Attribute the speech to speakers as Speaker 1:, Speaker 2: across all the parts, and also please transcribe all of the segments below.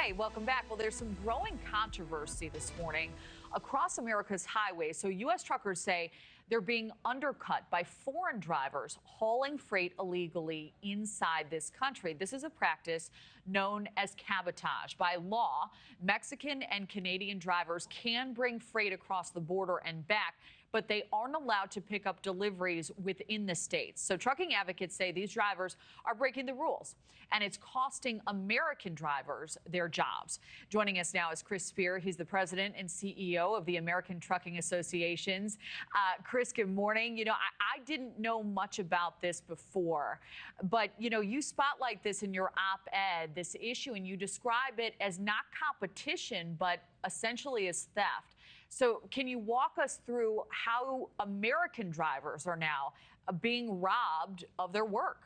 Speaker 1: Hi, welcome back. Well, there's some growing controversy this morning across America's highways. So U.S. truckers say they're being undercut by foreign drivers hauling freight illegally inside this country. This is a practice known as cabotage. By law, Mexican and Canadian drivers can bring freight across the border and back, but they aren't allowed to pick up deliveries within the states. So trucking advocates say these drivers are breaking the rules, and it's costing American drivers their jobs. Joining us now is Chris Spear. He's the president and CEO of the American Trucking Associations. Chris, good morning. I didn't know much about this before, but, you spotlight this in your op-ed, this issue, and you describe it as not competition, but essentially as theft. So can you walk us through how American drivers are now being robbed of their work?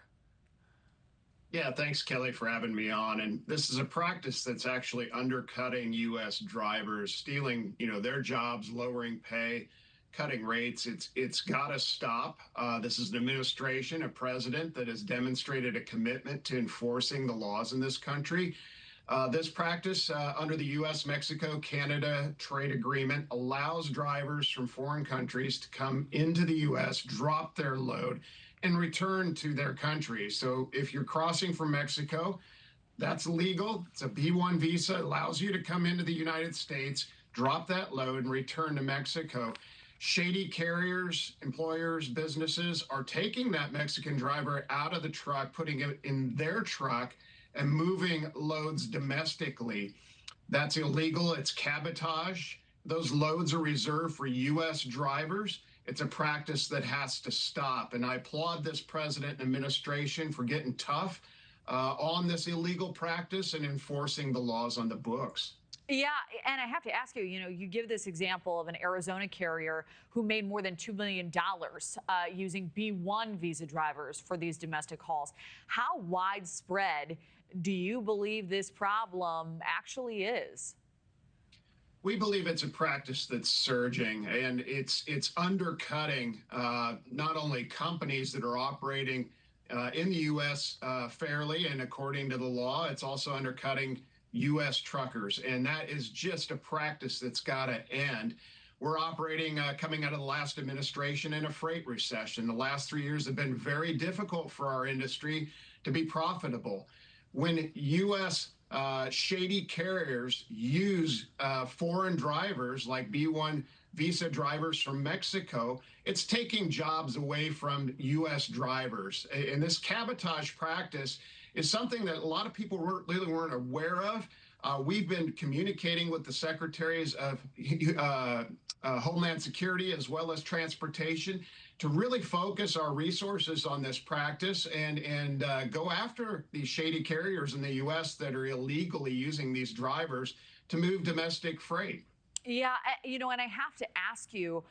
Speaker 2: Yeah, thanks, Kelly, for having me on. And this is a practice that's actually undercutting U.S. drivers, stealing, their jobs, lowering pay, cutting rates. It's got to stop. This is an administration, a president that has demonstrated a commitment to enforcing the laws in this country. This practice under the U.S.-Mexico-Canada trade agreement allows drivers from foreign countries to come into the U.S., drop their load, and return to their country. So if you're crossing from Mexico, that's legal. It's a B-1 visa. It allows you to come into the United States, drop that load, and return to Mexico. Shady carriers, employers, businesses are taking that Mexican driver out of the truck, putting it in their truck, and moving loads domestically. That's illegal. It's cabotage. Those loads are reserved for U.S. drivers. It's a practice that has to stop. And I applaud this president and administration for getting tough on this illegal practice and enforcing the laws on the books.
Speaker 1: Yeah, and I have to ask you, you give this example of an Arizona carrier who made more than $2 million using B-1 visa drivers for these domestic hauls. How widespread do you believe this problem actually is?
Speaker 2: We believe it's a practice that's surging, and it's undercutting not only companies that are operating in the U.S. Fairly and according to the law, it's also undercutting U.S. truckers, and that is just a practice that's got to end. We're operating, coming out of the last administration, in a freight recession. The last 3 years have been very difficult for our industry to be profitable. When U.S. Shady carriers use foreign drivers like B-1 visa drivers from Mexico, it's taking jobs away from U.S. drivers. And this cabotage practice is something that a lot of people really weren't aware of. We've been communicating with the secretaries of Homeland Security as well as Transportation to really focus our resources on this practice and go after these shady carriers in the U.S. that are illegally using these drivers to move domestic freight.
Speaker 1: Yeah, and I have to ask you,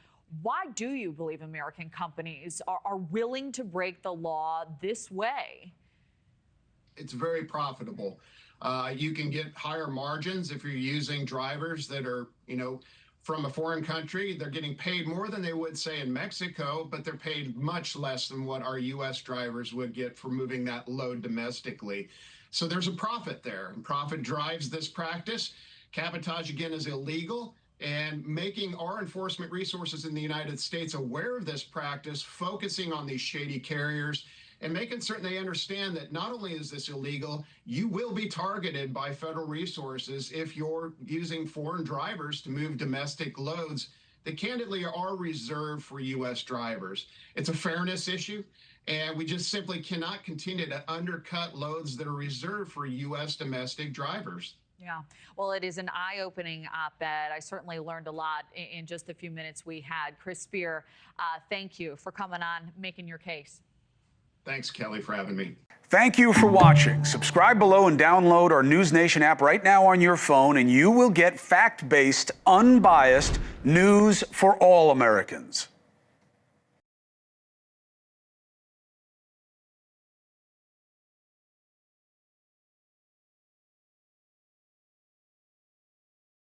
Speaker 1: why do you believe American companies are willing to break the law this way?
Speaker 2: It's very profitable. You can get higher margins if you're using drivers that are, from a foreign country. They're getting paid more than they would, say, in Mexico, but they're paid much less than what our U.S. drivers would get for moving that load domestically. So there's a profit there, and profit drives this practice. Cabotage, again, is illegal, and making our enforcement resources in the United States aware of this practice, focusing on these shady carriers, and making certain they understand that not only is this illegal, you will be targeted by federal resources if you're using foreign drivers to move domestic loads that candidly are reserved for U.S. drivers. It's a fairness issue, and we just simply cannot continue to undercut loads that are reserved for U.S. domestic drivers.
Speaker 1: Yeah, well, it is an eye-opening op-ed. I certainly learned a lot in just the few minutes we had. Chris Spear, thank you for coming on, making your case.
Speaker 2: Thanks, Kelly, for having me.
Speaker 3: Thank you for watching. Subscribe below and download our NewsNation app right now on your phone, and you will get fact-based, unbiased news for all Americans.